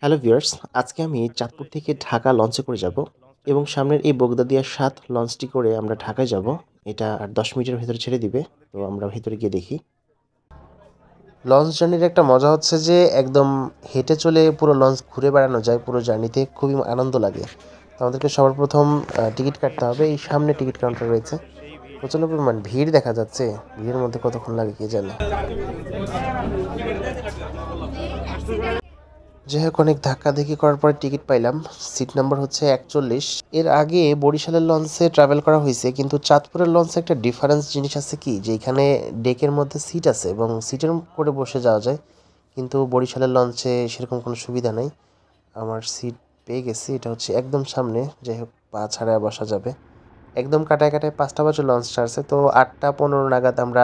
Hello viewers, আজকে আমি চাঁদপুর থেকে ঢাকা লঞ্চে করে যাব এবং সামনের এই বগদাদিয়া ৭ লঞ্চটি করে আমরা ঢাকায় যাব। এটা আর ১০ মিনিটের ভেতরে ছেড়ে দিবে। তো আমরা ভেতরে গিয়ে দেখি। লঞ্চ জার্নির একটা মজা হচ্ছে যে একদম হেঁটে চলে পুরো লঞ্চ ঘুরে বেড়ানো যায়। পুরো জার্নিতে খুবই আনন্দ লাগে। তো আমাদেরকে সবার প্রথম টিকিট কাটতে হবে। এই সামনে টিকিট কাউন্টার রয়েছে। প্রচণ্ড পরিমাণ ভিড় দেখা যাচ্ছে। ভিড়ের মধ্যে কতক্ষণ লাগে কে জানে। যাই হোক, অনেক ধাক্কাধাক্কি করার পরে টিকিট পাইলাম। সিট নাম্বার হচ্ছে ৪১। এর আগে বরিশালের লঞ্চে ট্রাভেল করা হয়েছে, কিন্তু চাঁদপুরের লঞ্চে একটা ডিফারেন্স জিনিস আছে কি, যে এখানে ডেকের মধ্যে সিট আছে এবং সিটের করে বসে যাওয়া যায়, কিন্তু বরিশালের লঞ্চে সেরকম কোনো সুবিধা নেই। আমার সিট পেয়ে গেছি, এটা হচ্ছে একদম সামনে। যাই হোক, পা ছাড়া বসা যাবে। একদম কাটায় কাটায় ৫টা বাজে লঞ্চ ছাড়ছে, তো ৮টা ১৫ নাগাদ আমরা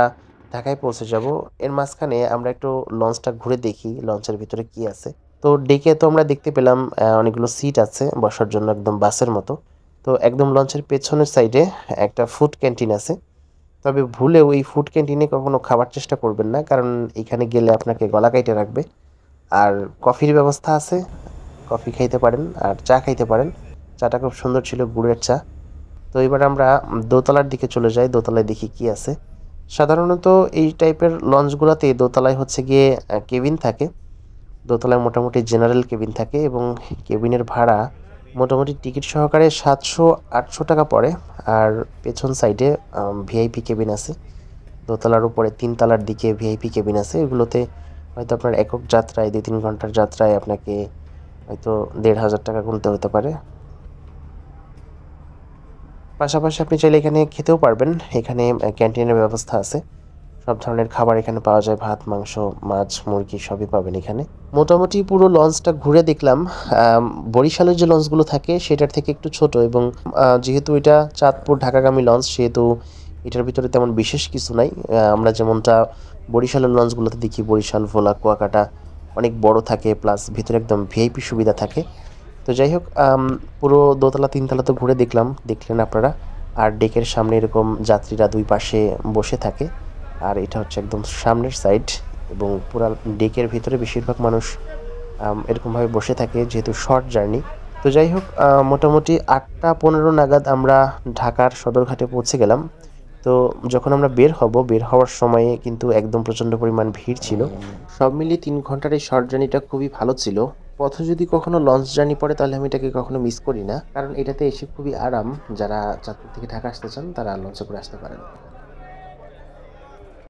ঢাকায় পৌঁছে যাব। এর মাঝখানে আমরা একটু লঞ্চটা ঘুরে দেখি লঞ্চের ভিতরে কি আছে। তো ডেকে তো আমরা দেখতে পেলাম অনেকগুলো সিট আছে বসার জন্য, একদম বাসের মতো। তো একদম লঞ্চের পেছনের সাইডে একটা ফুড ক্যান্টিন আছে। তবে ভুলেও এই ফুড ক্যান্টিনে কখনো খাবার চেষ্টা করবেন না, কারণ এখানে গেলে আপনাকে গলা কাইটে রাখবে। আর কফির ব্যবস্থা আছে, কফি খাইতে পারেন আর চা খাইতে পারেন। চাটা খুব সুন্দর ছিল, গুড়ের চা। তো এবার আমরা দোতলার দিকে চলে যাই, দোতলায় দেখি কি আছে। সাধারণত এই টাইপের লঞ্চগুলোতে দোতলায় হচ্ছে গিয়ে কেবিন থাকে। দোতলায় মোটামুটি জেনারেল কেবিন থাকে এবং কেবিনের ভাড়া মোটামুটি টিকিট সহকারে ৭০০-৮০০ টাকা পড়ে। আর পেছন সাইডে ভিআইপি কেবিন আছে। দোতলার উপরে ৩ তলার দিকে ভিআইপি কেবিন আছে। এগুলোতে হয়তো আপনার একক যাত্রায় ২-৩ ঘন্টার যাত্রায় আপনাকে হয়তো ১৫০০ টাকা গুনতে হতে পারে। পাশাপাশি আপনি চাইলে এখানে খেতেও পারবেন। এখানে ক্যান্টিনের ব্যবস্থা আছে। সব ধরনের খাবার এখানে পাওয়া যায়। ভাত, মাংস, মাছ, মুরগি সবই পাবেন এখানে। মোটামুটি পুরো লঞ্চটা ঘুরে দেখলাম। বরিশালের যে লঞ্চগুলো থাকে সেটার থেকে একটু ছোট এবং যেহেতু এটা চাঁদপুর ঢাকাগামী লঞ্চ, সেহেতু এটার ভিতরে তেমন বিশেষ কিছু নাই। আমরা যেমনটা বরিশালের লঞ্চগুলোতে দেখি, বরিশাল, ভোলা, কুয়াকাটা অনেক বড় থাকে, প্লাস ভিতরে একদম ভিআইপি সুবিধা থাকে। তো যাই হোক, পুরো দোতলা ৩ তলা তো ঘুরে দেখলেন আপনারা। আর ডেকের সামনে এরকম যাত্রীরা দুই পাশে বসে থাকে। আর এটা হচ্ছে একদম সামনের সাইড এবং পুরা ডেকের ভিতরে বেশিরভাগ মানুষ এরকমভাবে বসে থাকে, যেহেতু শর্ট জার্নি। তো যাই হোক, মোটামুটি ৮টা ১৫ নাগাদ আমরা ঢাকার সদরঘাটে পৌঁছে গেলাম। তো যখন আমরা বের হওয়ার সময়ে কিন্তু একদম প্রচণ্ড পরিমাণ ভিড় ছিল। সব মিলিয়ে ৩ ঘন্টার এই শর্ট জার্নিটা খুবই ভালো ছিল। পথে যদি কখনো লঞ্চ জার্নি পড়ে তাহলে আমি এটাকে কখনো মিস করি না, কারণ এটাতে এসে খুবই আরাম। যারা চাঁদপুর থেকে ঢাকা আসতে চান তারা লঞ্চে করে আসতে পারেন।